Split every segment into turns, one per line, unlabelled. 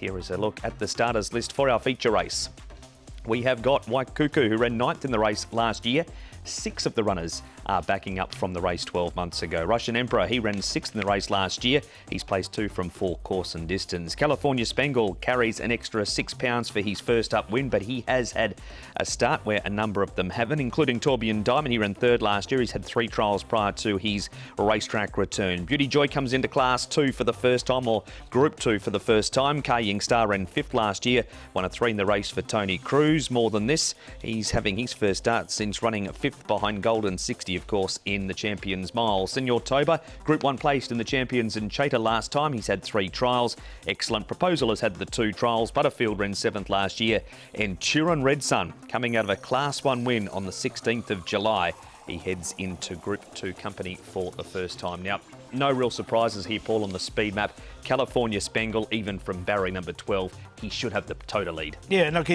Here is a look at the starters list for our feature race. We have got Waikuku, who ran 9th in the race last year. 6 of the runners are backing up from the race 12 months ago. Russian Emperor, he ran 6th in the race last year. He's placed 2 from 4 course and distance. California Spangle carries an extra £6 for his first up win, but he has had a start where a number of them haven't, including Tourbillon Diamond. He ran 3rd last year. He's had 3 trials prior to his racetrack return. Beauty Joy comes into Class 2 for the first time, or Group 2 for the first time. Kaying Star ran 5th last year, won a 3 in the race for Tony Cruz. More than this, he's having his first start since running 5th behind Golden 60, of course, in the Champions Mile. Senor Toba, Group 1 placed in the Champions in Chater last time. He's had 3 trials. Excellent Proposal has had the 2 trials. Butterfield ran 7th last year. And Turin Red Sun, coming out of a Class 1 win on the 16th of July. He heads into Group 2 company for the first time. Now, no real surprises here, Paul, on the speed map. California Spangle, even from barrier number 12, he should have the total lead.
Yeah, look,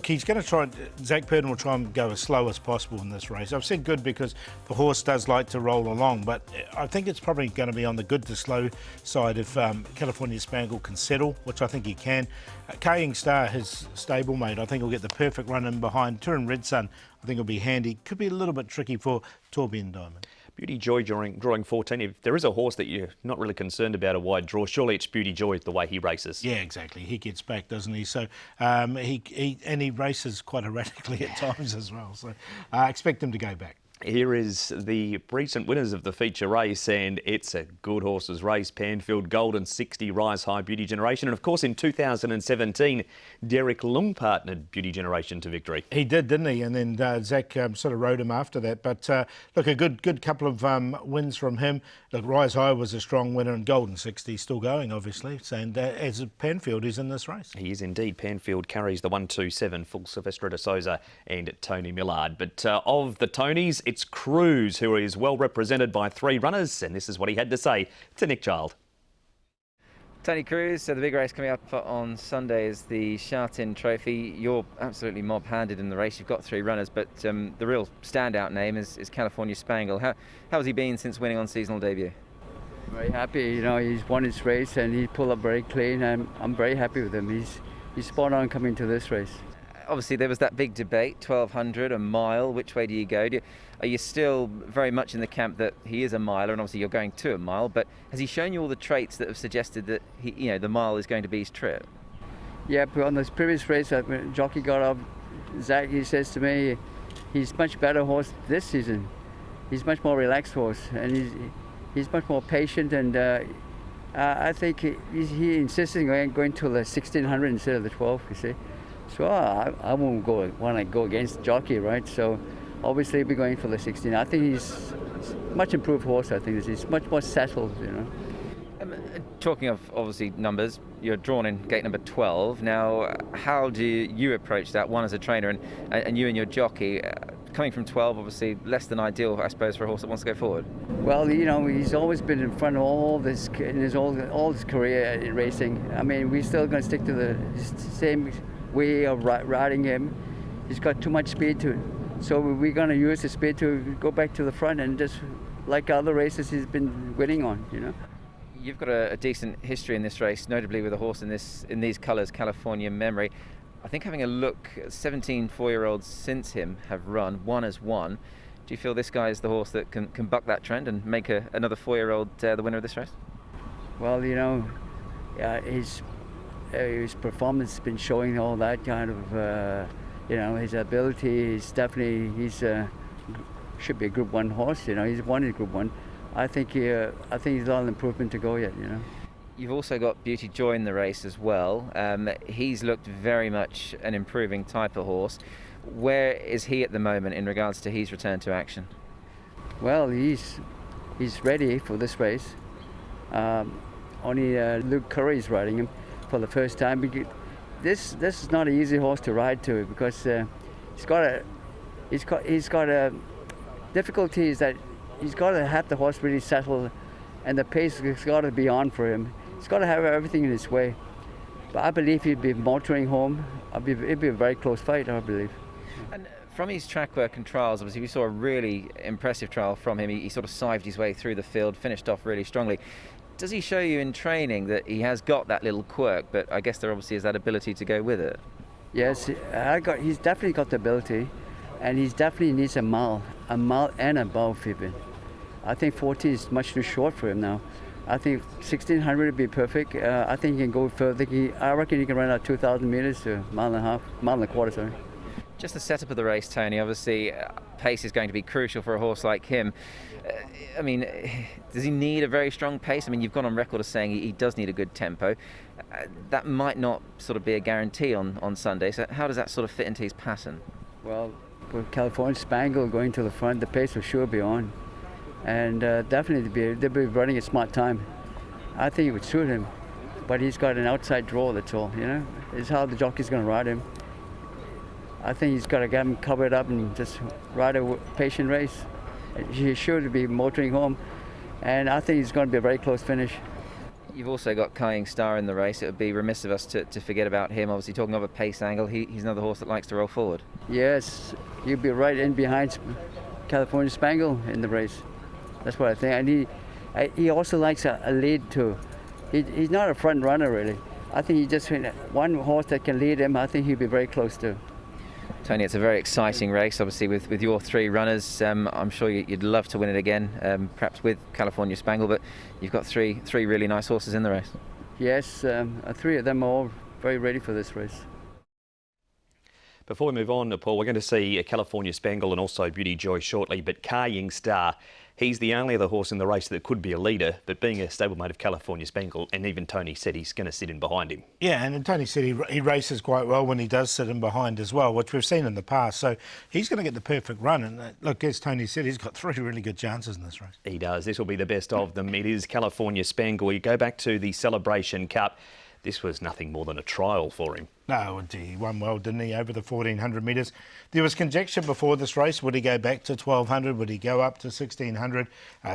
he's going to try. Zach Purden will try and go as slow as possible in this race. I've said good because the horse does like to roll along, but I think it's probably going to be on the good to slow side if California Spangle can settle, which I think he can. Kaying Star, his stablemate, I think he'll get the perfect run in behind. Turin Red Sun, I think will be handy. Could be a little bit tricky for Tourbillon Diamond.
Beauty Joy drawing 14. If there is a horse that you're not really concerned about a wide draw, surely it's Beauty Joy, the way he races.
Yeah, exactly. He gets back, doesn't he? So he races quite erratically at times as well. So I expect him to go back.
Here is the recent winners of the feature race, and it's a good horses race. Panfield Golden 60, Rise High, Beauty Generation. And of course, in 2017, Derek Lung partnered Beauty Generation to victory. He
did, didn't he? And then Zach sort of rode him after that. But look, a good couple of wins from him. Look, Rise High was a strong winner, and Golden 60 still going, obviously. And as Panfield is in this race.
He is indeed. Panfield carries the 1-2-7, full Silvestre de Souza and Tony Millard. But of the Tonys, it's Cruz, who is well represented by 3 runners, and this is what he had to say to Nick Child.
Tony Cruz, so the big race coming up on Sunday is the Sha Tin Trophy. You're absolutely mob-handed in the race. You've got 3 runners, but the real standout name is California Spangle. How has he been since winning on seasonal debut?
Very happy. You know, he's won his race and he pulled up very clean, and I'm very happy with him. He's spot on coming to this race.
Obviously, there was that big debate, 1200, a mile, which way do you go? Are you still very much in the camp that he is a miler, and obviously you're going to a mile, but has he shown you all the traits that have suggested that the mile is going to be his trip?
Yeah, but on this previous race, when jockey got up, Zach, he says to me, he's much better horse this season. He's much more relaxed horse, and he's much more patient, and I think he insisted on going to the 1600 instead of the 12, you see. So I won't want to go against jockey, right? So obviously we're going for the 16. I think he's much improved horse. I think he's much more settled, you know.
Talking of obviously numbers, you're drawn in gate number 12. Now, how do you approach that? One as a trainer, and you and your jockey coming from 12, obviously less than ideal, I suppose, for a horse that wants to go forward.
Well, you know, he's always been in front of all this in all his career in racing. I mean, we're still going to stick to the same way of riding him. He's got too much speed to it, so we're going to use the speed to go back to the front and just like other races he's been winning on, you know.
You've got a decent history in this race, notably with a horse in these colours, California Memory. I think having a look, 17 4-year-olds since him have run, one has won. Do you feel this guy is the horse that can buck that trend and make another 4-year-old the winner of this race?
Well, you know, his performance has been showing all that kind of, you know, his ability. He's should be a Group 1 horse. You know, he's won in Group 1. I think he's a lot of improvement to go yet. You know.
You've also got Beauty Joy in the race as well. He's looked very much an improving type of horse. Where is he at the moment in regards to his return to action?
Well, he's ready for this race. Only Luke Curry's riding him for the first time. This is not an easy horse to ride to, because he's got a difficulty is that he's got to have the horse really settle, and the pace has got to be on for him. He's got to have everything in his way. But I believe he'd be motoring home. It'd be a very close fight, I believe.
And from his track work and trials, obviously we saw a really impressive trial from him. He sort of sived his way through the field, finished off really strongly. Does he show you in training that he has got that little quirk, but I guess there obviously is that ability to go with it?
Yes, he's definitely got the ability, and he definitely needs a mile and above even. I think 40 is much too short for him now. I think 1600 would be perfect. I think he can go further. I reckon he can run out 2,000 meters to mile and a quarter, sorry.
Just the setup of the race, Tony, obviously pace is going to be crucial for a horse like him. I mean, does he need a very strong pace? I mean, you've gone on record as saying he does need a good tempo. That might not sort of be a guarantee on Sunday, so how does that sort of fit into his pattern?
Well, with California Spangle going to the front, the pace will sure be on. And definitely they'll be running a smart time. I think it would suit him, but he's got an outside draw, that's all, you know. It's how the jockey's going to ride him. I think he's got to get him covered up and just ride a patient race. He's sure to be motoring home, and I think it's going to be a very close finish.
You've also got Kying Star in the race. It would be remiss of us to forget about him. Obviously, talking of a pace angle, he's another horse that likes to roll forward.
Yes, he'll be right in behind California Spangle in the race. That's what I think. And he also likes a lead too. He's not a front runner really. I think he just one horse that can lead him. I think he'll be very close to.
Tony, it's a very exciting race, obviously, with your three runners. I'm sure you'd love to win it again, perhaps with California Spangle, but you've got three really nice horses in the race.
Yes, three of them are all very ready for this race.
Before we move on, Paul, we're going to see a California Spangle and also Beauty Joy shortly, but Kying Star, he's the only other horse in the race that could be a leader, but being a stablemate of California Spangle, and even Tony said he's going to sit in behind him.
Yeah, and Tony said he races quite well when he does sit in behind as well, which we've seen in the past. So he's going to get the perfect run. And look, as Tony said, he's got three really good chances in this race.
He does. This will be the best of them. It is California Spangle. You go back to the Celebration Cup. This was nothing more than a trial for him.
No, he won well, didn't he, over the 1,400 metres. There was conjecture before this race. Would he go back to 1,200? Would he go up to 1,600?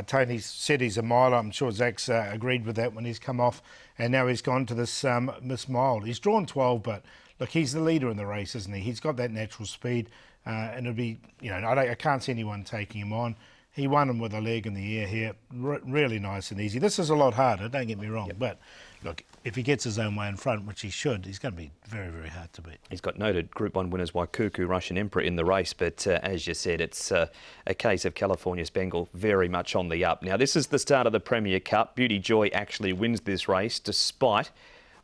Tony said he's a miler. I'm sure Zach's agreed with that when he's come off. And now he's gone to this mile. He's drawn 12, but look, he's the leader in the race, isn't he? He's got that natural speed. And it'll be, you know, I can't see anyone taking him on. He won him with a leg in the air here. Really nice and easy. This is a lot harder, don't get me wrong. Yep. But look, if he gets his own way in front, which he should, he's going to be very, very hard to beat.
He's got noted Group 1 winners Waikuku, Russian Emperor in the race, but as you said, it's a case of California Spangle very much on the up. Now, this is the start of the Premier Cup. Beauty Joy actually wins this race despite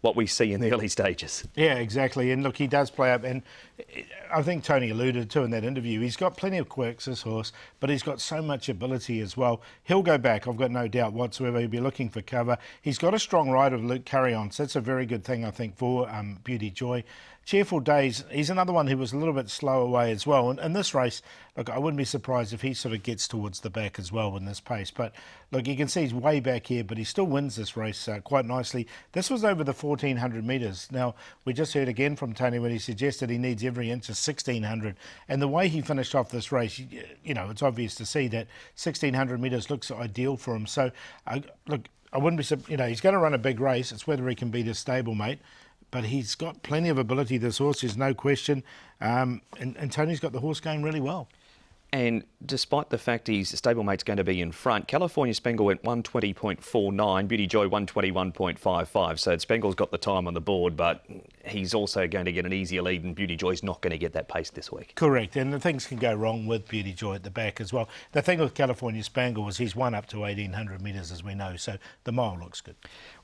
what we see in the early stages.
Yeah, exactly. And look, he does play up, and I think Tony alluded to in that interview, he's got plenty of quirks, this horse, but he's got so much ability as well. He'll go back, I've got no doubt whatsoever. He'll be looking for cover. He's got a strong rider of Luke Carry-On, so that's a very good thing, I think, for Beauty Joy. Cheerful Days, he's another one who was a little bit slow away as well. And in this race, look, I wouldn't be surprised if he sort of gets towards the back as well in this pace. But look, you can see he's way back here, but he still wins this race quite nicely. This was over the 1,400 metres. Now, we just heard again from Tony when he suggested he needs every inch of 1,600. And the way he finished off this race, you know, it's obvious to see that 1,600 metres looks ideal for him. So, look, I wouldn't be, you know, he's going to run a big race. It's whether he can beat his stablemate. But he's got plenty of ability, this horse, there's no question. And Tony's got the horse going really well.
And despite the fact his stablemate's going to be in front, California Spangle went 120.49, Beauty Joy 121.55. So Spangle's got the time on the board, but he's also going to get an easier lead, and Beauty Joy's not going to get that pace this week.
Correct, and the things can go wrong with Beauty Joy at the back as well. The thing with California Spangle was he's won up to 1,800 metres, as we know, so the mile looks good.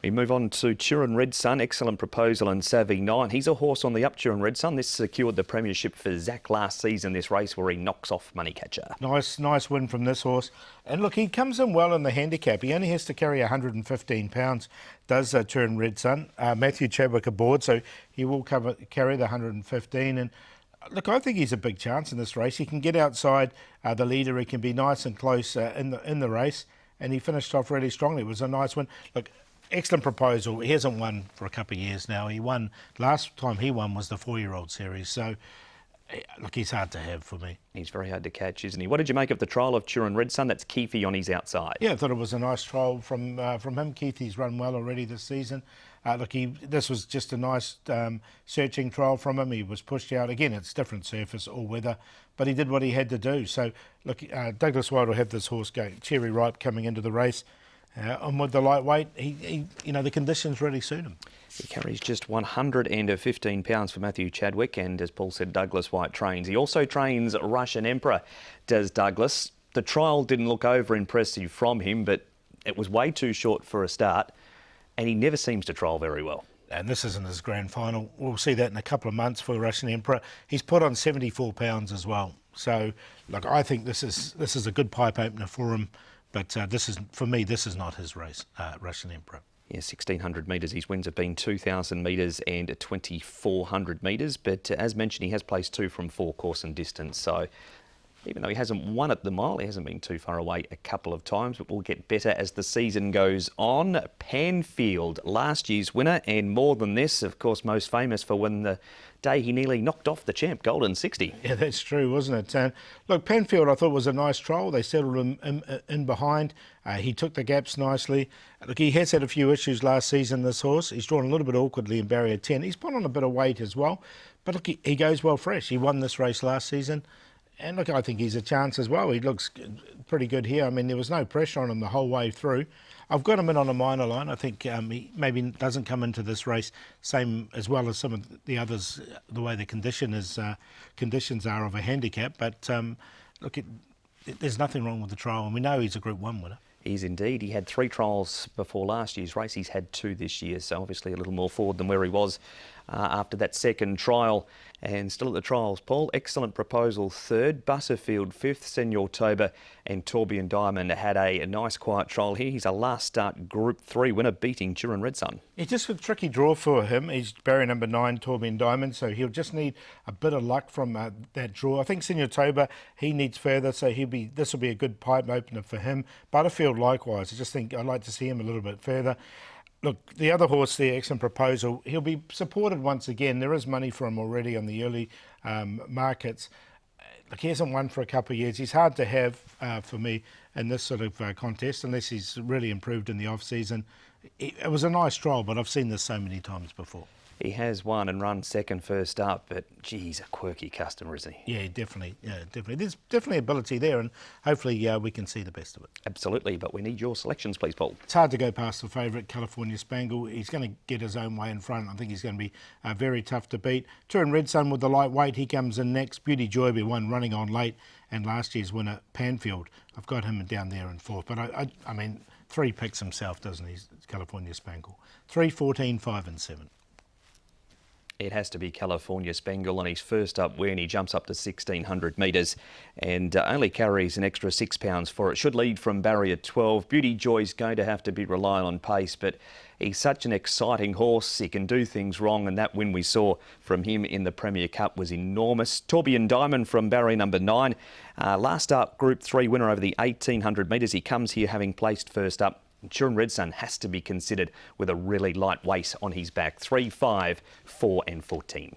We move on to Turin Red Sun, Excellent Proposal and Savvy 9. He's a horse on the up, Turin Red Sun. This secured the premiership for Zach last season, this race where he knocks off Moneycatcher.
Nice win from this horse. And look, he comes in well in the handicap. He only has to carry 115 pounds, does Turin Red Sun. Matthew Chadwick aboard, so he will carry the 115. And look, I think he's a big chance in this race. He can get outside the leader. He can be nice and close in the race. And he finished off really strongly. It was a nice win. Look, Excellent Proposal. He hasn't won for a couple of years now. He won, last time he won was the 4-year-old series. So, look, he's hard to have for me.
He's very hard to catch, isn't he? What did you make of the trial of Turin Red Sun? That's Keefe on his outside.
Yeah, I thought it was a nice trial from him. Keith's run well already this season. Look, this was just a nice searching trial from him. He was pushed out. Again, it's different surface, all weather, but he did what he had to do. So, look, Douglas Wilde will have this horse going cherry ripe coming into the race. And with the lightweight, he the conditions really suit him.
He carries just 115 pounds for Matthew Chadwick, and as Paul said, Douglas White trains. He also trains Russian Emperor, does Douglas. The trial didn't look over impressive from him, but it was way too short for a start, and he never seems to trial very well.
And this isn't his grand final. We'll see that in a couple of months for Russian Emperor. He's put on 74 pounds as well. So, look, I think this is a good pipe opener for him. But for me, this is not his race, Russian Emperor.
Yeah, 1,600 metres. His wins have been 2,000 metres and 2,400 metres. But as mentioned, he has placed 2 from 4 course and distance. So even though he hasn't won at the mile, he hasn't been too far away a couple of times. But we'll get better as the season goes on. Panfield, last year's winner, and more than this, of course, most famous for when the day he nearly knocked off the champ, Golden 60.
Yeah, that's true, wasn't it? Look, Panfield, I thought was a nice trial. They settled him in behind. He took the gaps nicely. Look, he has had a few issues last season, this horse. He's drawn a little bit awkwardly in barrier 10. He's put on a bit of weight as well. But look, he goes well fresh. He won this race last season. And look, I think he's a chance as well. He looks pretty good here. I mean, there was no pressure on him the whole way through. I've got him in on a minor line. I think he maybe doesn't come into this race same as well as some of the others, the way the conditions are of a handicap. But look, there's nothing wrong with the trial, and we know he's a Group 1 winner.
He's indeed. He had 3 trials before last year's race. He's had 2 this year, so obviously a little more forward than where he was after that second trial. And still at the trials, Paul, Excellent Proposal 3rd, Butterfield 5th, Senor Toba and Tourbillon Diamond had a nice quiet trial here. He's a last start Group 3 winner, beating Turin Red Sun.
It's just a tricky draw for him. He's barrier number 9, Tourbillon Diamond, so he'll just need a bit of luck from that draw. I think Senor Toba, he needs further, so this will be a good pipe opener for him. Butterfield likewise. I just think I'd like to see him a little bit further. Look, the other horse there, Excellent Proposal, he'll be supported once again. There is money for him already on the early markets. Look, he hasn't won for a couple of years. He's hard to have for me in this sort of contest unless he's really improved in the off-season. It was a nice trial, but I've seen this so many times before.
He has won and run second first up, but gee, he's a quirky customer, isn't he?
Yeah, definitely. There's definitely ability there, and hopefully we can see the best of it.
Absolutely, but we need your selections, please, Paul.
It's hard to go past the favourite, California Spangle. He's going to get his own way in front. I think he's going to be very tough to beat. Turin Red Sun with the lightweight, he comes in next. Beauty Joy be one running on late, and last year's winner, Panfield. I've got him down there in 4th, but I mean, 3 picks himself, doesn't he, California Spangle? 3, 14, 5 and 7.
It has to be California Spangle on his first up win. He jumps up to 1,600 metres and only carries an extra 6 pounds for it. Should lead from barrier 12. Beauty Joy's going to have to be relying on pace, but he's such an exciting horse. He can do things wrong, and that win we saw from him in the Premier Cup was enormous. Tourbillon Diamond from barrier number 9. Last up, Group 3 winner over the 1,800 metres. He comes here having placed first up. Turin Red Sun has to be considered with a really light weight on his back. 3, 5, 4 and 14.